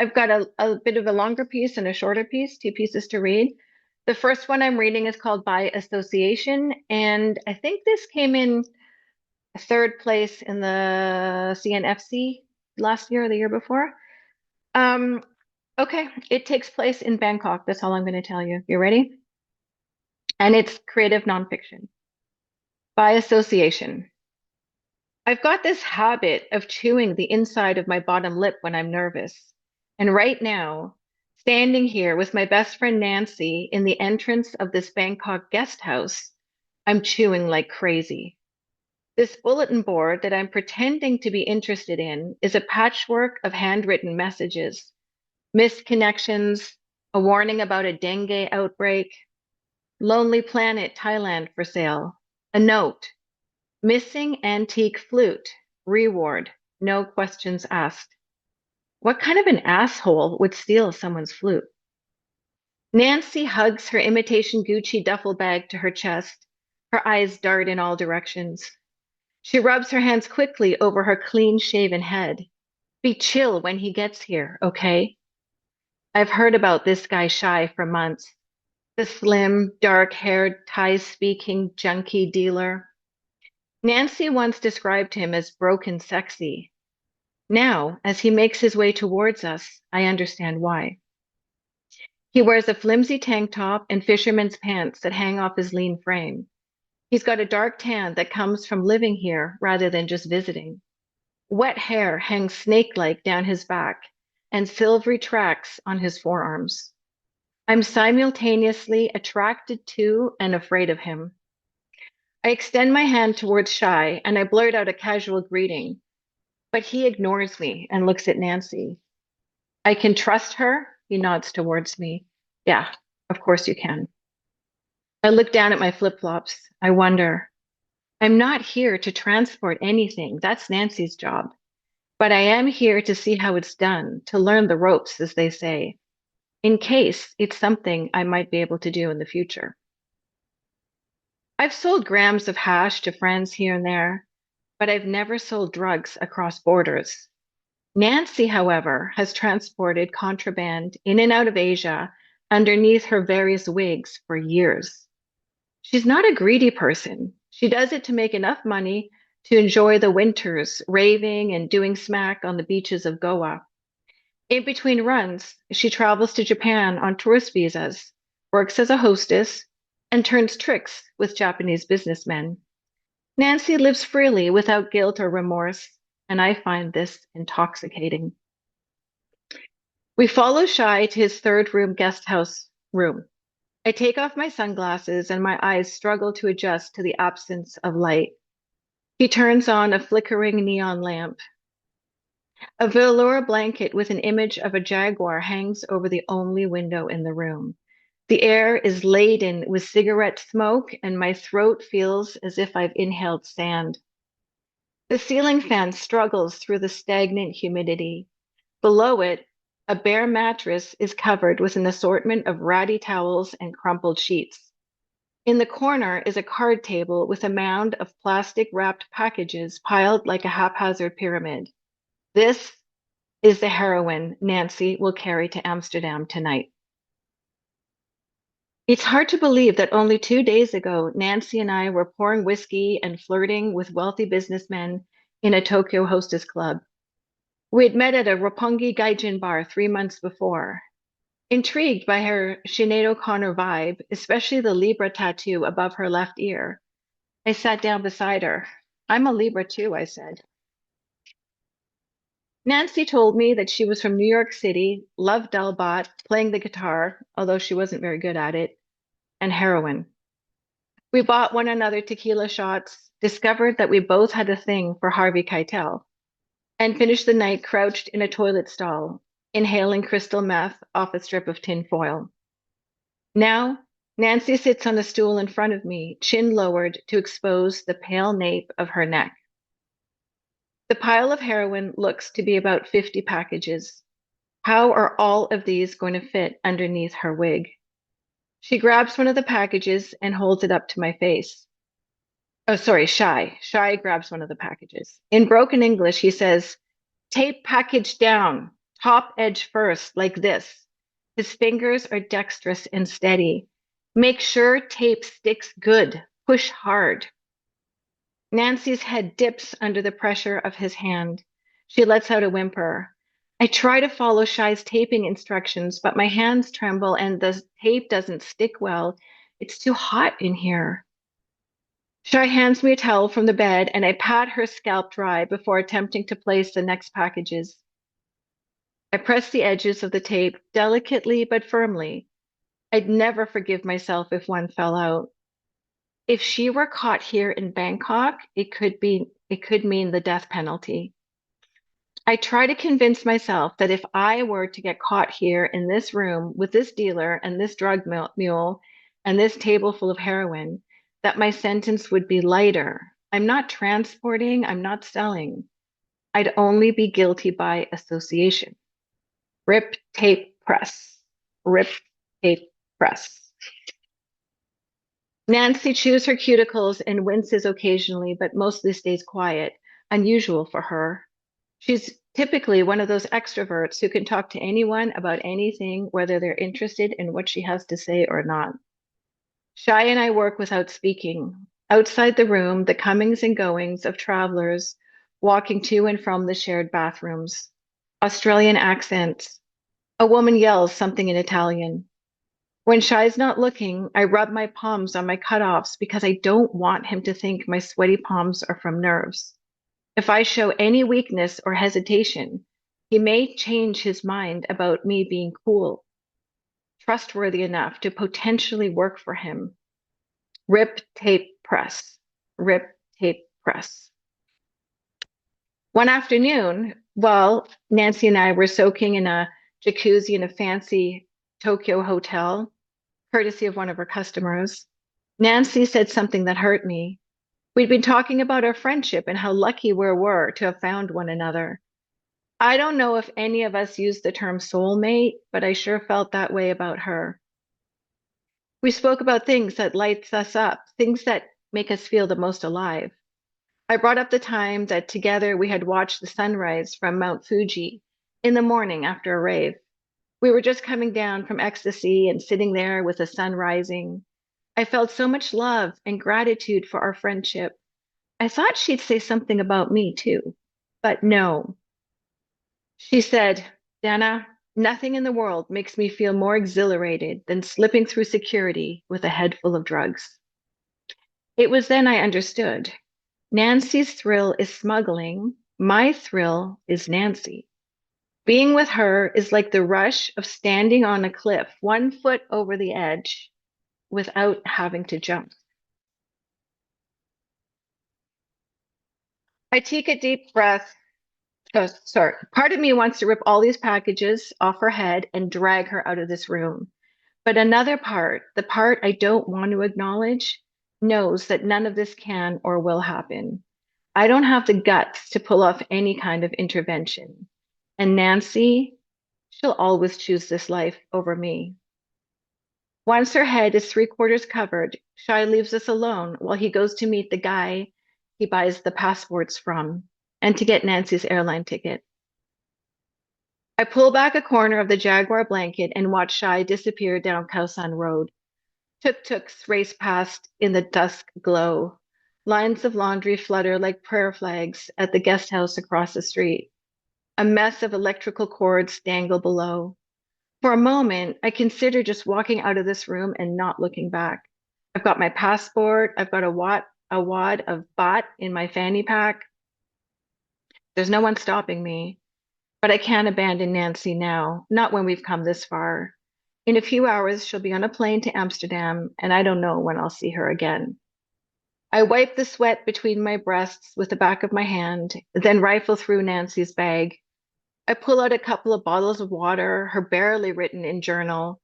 I've got a bit of a longer piece and a shorter piece, two pieces to read. The first one I'm reading is called By Association, and I think this came in third place in the CNFC last year or the year before. Um, okay, it takes place in Bangkok. That's all I'm going to tell you. You ready? And it's creative nonfiction. By association. I've got this habit of chewing the inside of my bottom lip when I'm nervous. And right now, standing here with my best friend Nancy in the entrance of this Bangkok guest house, I'm chewing like crazy. This bulletin board that I'm pretending to be interested in is a patchwork of handwritten messages, missed connections, a warning about a dengue outbreak, Lonely Planet Thailand for sale, a note, missing antique flute, reward, no questions asked. What kind of an asshole would steal someone's flute? Nancy hugs her imitation Gucci duffel bag to her chest. Her eyes dart in all directions. She rubs her hands quickly over her clean shaven head. Be chill when he gets here, okay? I've heard about this guy Shy for months. The slim, dark-haired, Thai-speaking junkie dealer. Nancy once described him as broken sexy. Now, as he makes his way towards us, I understand why. He wears a flimsy tank top and fisherman's pants that hang off his lean frame. He's got a dark tan that comes from living here rather than just visiting. Wet hair hangs snake-like down his back and silvery tracks on his forearms. I'm simultaneously attracted to and afraid of him. I extend my hand towards Shy and I blurt out a casual greeting, but he ignores me and looks at Nancy. I can trust her, he nods towards me. Yeah, of course you can. I look down at my flip-flops. I wonder. I'm not here to transport anything. That's Nancy's job. But I am here to see how it's done, to learn the ropes, as they say, in case it's something I might be able to do in the future. I've sold grams of hash to friends here and there, but I've never sold drugs across borders. Nancy, however, has transported contraband in and out of Asia underneath her various wigs for years. She's not a greedy person. She does it to make enough money to enjoy the winters, raving and doing smack on the beaches of Goa. In between runs, she travels to Japan on tourist visas, works as a hostess, and turns tricks with Japanese businessmen. Nancy lives freely without guilt or remorse, and I find this intoxicating. We follow Shy to his third room guest house room. I take off my sunglasses and my eyes struggle to adjust to the absence of light. He turns on a flickering neon lamp. A velour blanket with an image of a jaguar hangs over the only window in the room. The air is laden with cigarette smoke, and my throat feels as if I've inhaled sand. The ceiling fan struggles through the stagnant humidity. Below it, a bare mattress is covered with an assortment of ratty towels and crumpled sheets. In the corner is a card table with a mound of plastic wrapped packages piled like a haphazard pyramid. This is the heroin Nancy will carry to Amsterdam tonight. It's hard to believe that only 2 days ago, Nancy and I were pouring whiskey and flirting with wealthy businessmen in a Tokyo hostess club. We had met at a Roppongi Gaijin bar 3 months before. Intrigued by her Sinead O'Connor vibe, especially the Libra tattoo above her left ear, I sat down beside her. I'm a Libra too, I said. Nancy told me that she was from New York City, loved Dalbot, playing the guitar, although she wasn't very good at it, and heroin. We bought one another tequila shots, discovered that we both had a thing for Harvey Keitel, and finished the night crouched in a toilet stall, inhaling crystal meth off a strip of tin foil. Now, Nancy sits on a stool in front of me, chin lowered to expose the pale nape of her neck. The pile of heroin looks to be about 50 packages. How are all of these going to fit underneath her wig? She grabs one of the packages and holds it up to my face. Oh, sorry, Shy. Shy grabs one of the packages. In broken English, he says, tape package down, Top edge first, like this. His fingers are dexterous and steady. Make sure tape sticks good. Push hard. Nancy's head dips under the pressure of his hand. She lets out a whimper. I try to follow Shy's taping instructions, but my hands tremble and the tape doesn't stick well. It's too hot in here. Shy hands me a towel from the bed and I pat her scalp dry before attempting to place the next packages. I press the edges of the tape delicately but firmly. I'd never forgive myself if one fell out. If she were caught here in Bangkok, it could mean the death penalty. I try to convince myself that if I were to get caught here in this room with this dealer and this drug mule and this table full of heroin, that my sentence would be lighter. I'm not transporting, I'm not selling. I'd only be guilty by association. Rip, tape, press. Rip, tape, press. Nancy chews her cuticles and winces occasionally, but mostly stays quiet, unusual for her. She's typically one of those extroverts who can talk to anyone about anything, whether they're interested in what she has to say or not. Shy and I work without speaking. Outside the room, the comings and goings of travelers walking to and from the shared bathrooms. Australian accents. A woman yells something in Italian. When Shy's not looking, I rub my palms on my cutoffs because I don't want him to think my sweaty palms are from nerves. If I show any weakness or hesitation, he may change his mind about me being cool, trustworthy enough to potentially work for him. Rip, tape, press. Rip, tape, press. One afternoon, while Nancy and I were soaking in a jacuzzi in a fancy Tokyo hotel, courtesy of one of her customers, Nancy said something that hurt me. We'd been talking about our friendship and how lucky we were to have found one another. I don't know if any of us used the term soulmate, but I sure felt that way about her. We spoke about things that lights us up, things that make us feel the most alive. I brought up the time that together we had watched the sunrise from Mount Fuji in the morning after a rave. We were just coming down from ecstasy and sitting there with the sun rising. I felt so much love and gratitude for our friendship. I thought she'd say something about me too, but no. She said, Dana, nothing in the world makes me feel more exhilarated than slipping through security with a head full of drugs. It was then I understood. Nancy's thrill is smuggling. My thrill is Nancy. Being with her is like the rush of standing on a cliff, 1 foot over the edge, without having to jump. I take a deep breath. Oh, sorry. Part of me wants to rip all these packages off her head and drag her out of this room. But another part, the part I don't want to acknowledge, knows that none of this can or will happen. I don't have the guts to pull off any kind of intervention. And Nancy, she'll always choose this life over me. Once her head is three-quarters covered, Shai leaves us alone while he goes to meet the guy he buys the passports from and to get Nancy's airline ticket. I pull back a corner of the Jaguar blanket and watch Shai disappear down Khao Road. Tuk-tuks race past in the dusk glow. Lines of laundry flutter like prayer flags at the guest house across the street. A mess of electrical cords dangle below. For a moment, I consider just walking out of this room and not looking back. I've got my passport. I've got a wad of baht in my fanny pack. There's no one stopping me, but I can't abandon Nancy now, not when we've come this far. In a few hours, she'll be on a plane to Amsterdam, and I don't know when I'll see her again. I wipe the sweat between my breasts with the back of my hand, then rifle through Nancy's bag. I pull out a couple of bottles of water, her barely written in journal,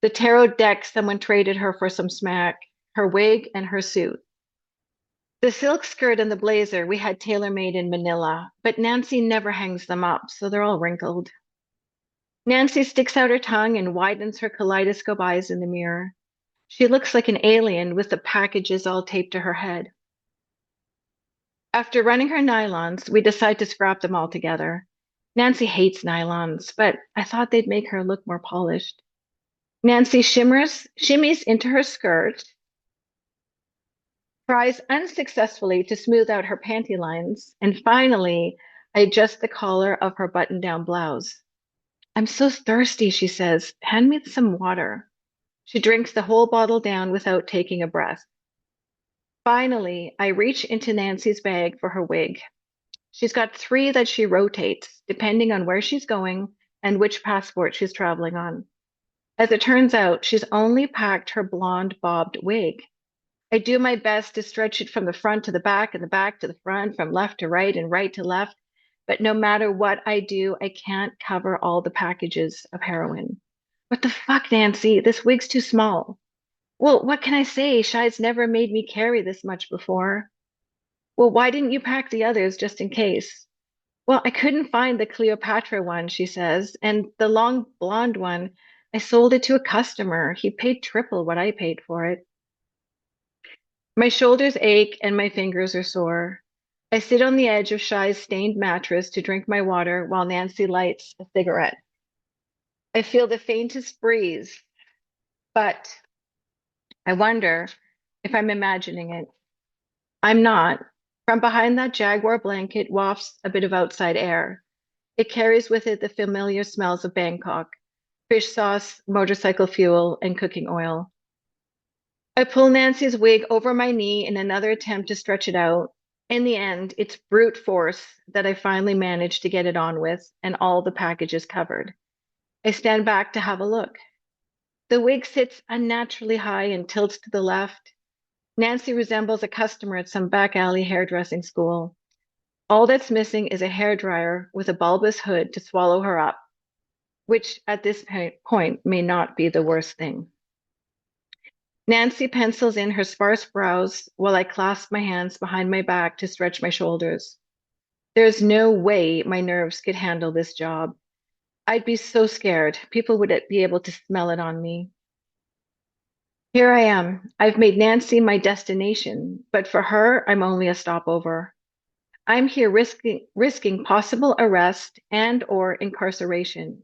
the tarot deck someone traded her for some smack, her wig, and her suit. The silk skirt and the blazer we had tailor-made in Manila, but Nancy never hangs them up, so they're all wrinkled. Nancy sticks out her tongue and widens her kaleidoscope eyes in the mirror. She looks like an alien with the packages all taped to her head. After running her nylons, we decide to scrap them all together. Nancy hates nylons, but I thought they'd make her look more polished. Nancy shimmies into her skirt, tries unsuccessfully to smooth out her panty lines, and finally, I adjust the collar of her button-down blouse. I'm so thirsty, she says. Hand me some water. She drinks the whole bottle down without taking a breath. Finally, I reach into Nancy's bag for her wig. She's got three that she rotates, depending on where she's going and which passport she's traveling on. As it turns out, she's only packed her blonde bobbed wig. I do my best to stretch it from the front to the back and the back to the front, from left to right and right to left. But no matter what I do, I can't cover all the packages of heroin. What the fuck, Nancy? This wig's too small. Well, what can I say? Shai's never made me carry this much before. Well, why didn't you pack the others just in case? Well, I couldn't find the Cleopatra one, she says, and the long blonde one, I sold it to a customer. He paid triple what I paid for it. My shoulders ache and my fingers are sore. I sit on the edge of Shai's stained mattress to drink my water while Nancy lights a cigarette. I feel the faintest breeze, but I wonder if I'm imagining it. I'm not. From behind that jaguar blanket wafts a bit of outside air. It carries with it the familiar smells of Bangkok, fish sauce, motorcycle fuel, and cooking oil. I pull Nancy's wig over my knee in another attempt to stretch it out. In the end, it's brute force that I finally manage to get it on with, and all the packages covered. I stand back to have a look. The wig sits unnaturally high and tilts to the left. Nancy resembles a customer at some back alley hairdressing school. All that's missing is a hairdryer with a bulbous hood to swallow her up, which at this point may not be the worst thing. Nancy pencils in her sparse brows while I clasp my hands behind my back to stretch my shoulders. There's no way my nerves could handle this job. I'd be so scared. People would be able to smell it on me. Here I am. I've made Nancy my destination, but for her, I'm only a stopover. I'm here risking possible arrest and or incarceration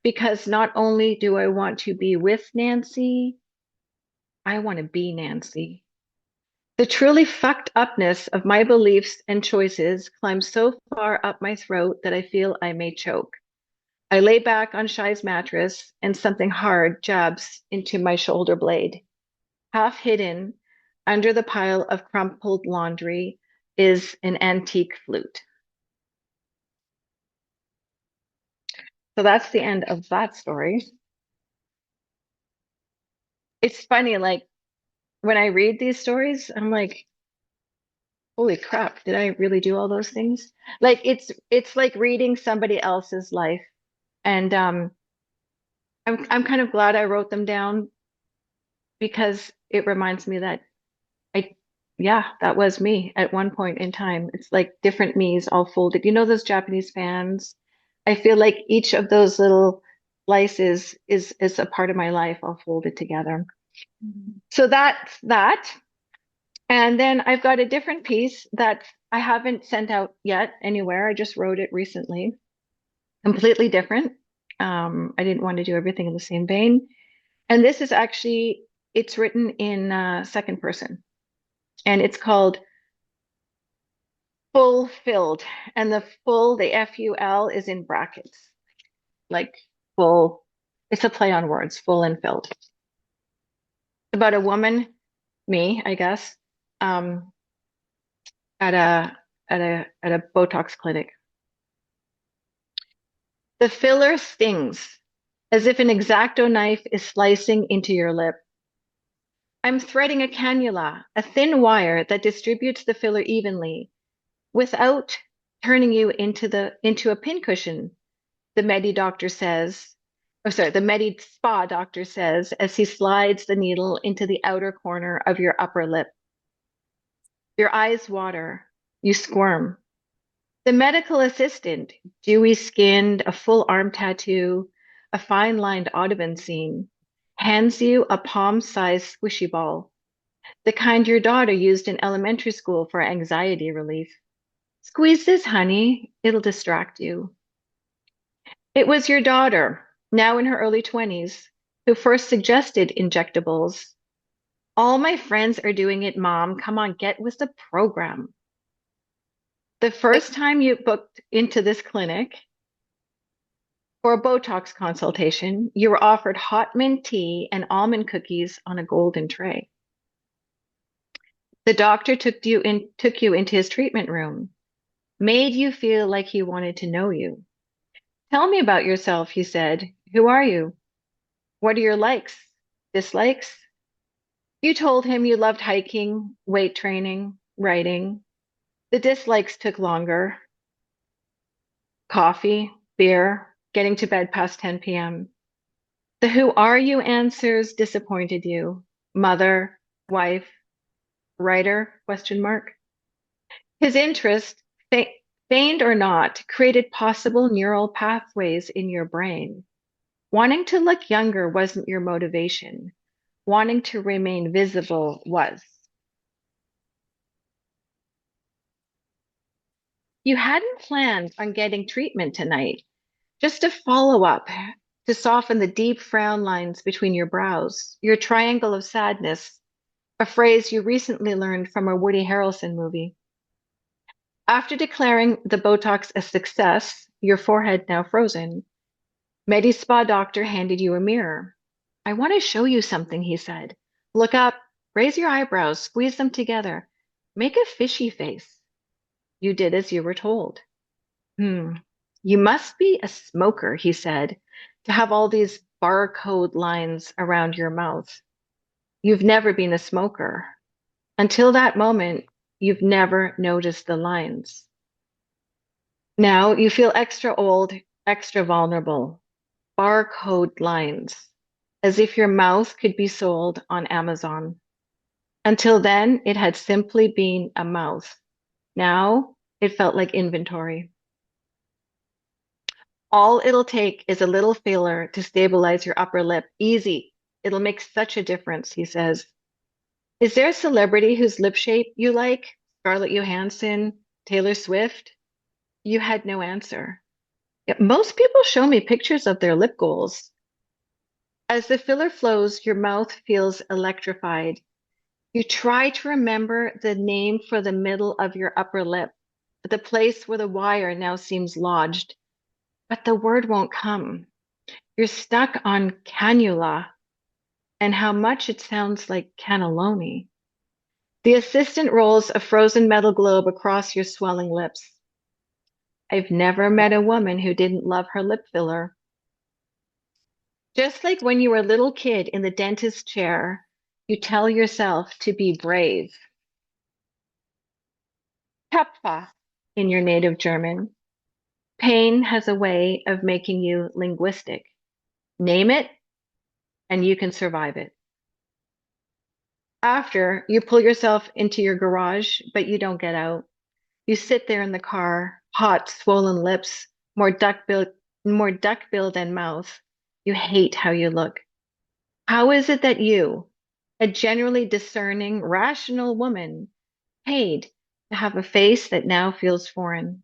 because not only do I want to be with Nancy, I want to be Nancy. The truly fucked upness of my beliefs and choices climbs so far up my throat that I feel I may choke. I lay back on Shai's mattress and something hard jabs into my shoulder blade. Half hidden under the pile of crumpled laundry is an antique flute. So that's the end of that story. It's funny, like when I read these stories, I'm like, holy crap, did I really do all those things? Like it's like reading somebody else's life. And I'm kind of glad I wrote them down because it reminds me that I yeah, that was me at one point in time. It's like different me's all folded. You know those Japanese fans? I feel like each of those little slices is a part of my life all folded together. So that's that. And then I've got a different piece that I haven't sent out yet anywhere. I just wrote it recently, completely different. I didn't want to do everything in the same vein. And this is actually, it's written in second person, and it's called Fulfilled. And the full, the F-U-L is in brackets, like full. It's a play on words, full and filled. About a woman, me, I guess, um, at a Botox clinic. The filler stings, as if an X-Acto knife is slicing into your lip. I'm threading a cannula, a thin wire that distributes the filler evenly without turning you into a pincushion, the Medi doctor says. Oh, sorry, the Medi spa doctor says as he slides the needle into the outer corner of your upper lip. Your eyes water. You squirm. The medical assistant, dewy skinned, a full arm tattoo, a fine lined Audubon scene, hands you a palm sized squishy ball, the kind your daughter used in elementary school for anxiety relief. Squeeze this, honey. It'll distract you. It was your daughter, now in her early 20s, who first suggested injectables. All my friends are doing it, Mom. Come on, get with the program. The first time you booked into this clinic for a Botox consultation, you were offered hot mint tea and almond cookies on a golden tray. The doctor took you into his treatment room, made you feel like he wanted to know you. Tell me about yourself, he said. Who are you? What are your likes, dislikes? You told him you loved hiking, weight training, writing. The dislikes took longer. Coffee, beer, getting to bed past 10 p.m. The who are you answers disappointed you. Mother, wife, writer, question mark. His interest, feigned or not, created possible neural pathways in your brain. Wanting to look younger wasn't your motivation. Wanting to remain visible was. You hadn't planned on getting treatment tonight, just a follow-up to soften the deep frown lines between your brows, your triangle of sadness, a phrase you recently learned from a Woody Harrelson movie. After declaring the Botox a success, your forehead now frozen, Medi's spa doctor handed you a mirror. I want to show you something, he said. Look up, raise your eyebrows, squeeze them together, make a fishy face. You did as you were told. Hmm. You must be a smoker, he said, to have all these barcode lines around your mouth. You've never been a smoker. Until that moment, you've never noticed the lines. Now you feel extra old, extra vulnerable. Barcode lines, as if your mouth could be sold on Amazon. Until then, it had simply been a mouth. Now it felt like inventory. All it'll take is a little filler to stabilize your upper lip. Easy. It'll make such a difference, he says. Is there a celebrity whose lip shape you like? Scarlett Johansson, Taylor Swift? You had no answer. Yet most people show me pictures of their lip goals. As the filler flows, your mouth feels electrified. You try to remember the name for the middle of your upper lip, the place where the wire now seems lodged, but the word won't come. You're stuck on cannula and how much it sounds like cannelloni. The assistant rolls a frozen metal globe across your swelling lips. I've never met a woman who didn't love her lip filler. Just like when you were a little kid in the dentist chair, you tell yourself to be brave. Tapfa in your native German. Pain has a way of making you linguistic. Name it, and you can survive it. After, you pull yourself into your garage, but you don't get out. You sit there in the car, hot, swollen lips, more duck-billed than mouth. You hate how you look. How is it that you, a generally discerning, rational woman, paid to have a face that now feels foreign?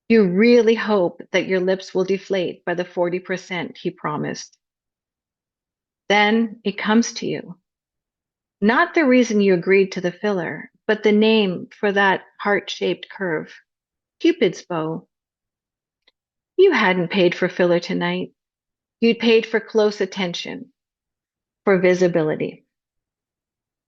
You really hope that your lips will deflate by the 40% he promised. Then it comes to you. Not the reason you agreed to the filler, but the name for that heart-shaped curve. Cupid's bow. You hadn't paid for filler tonight. You'd paid for close attention, for visibility.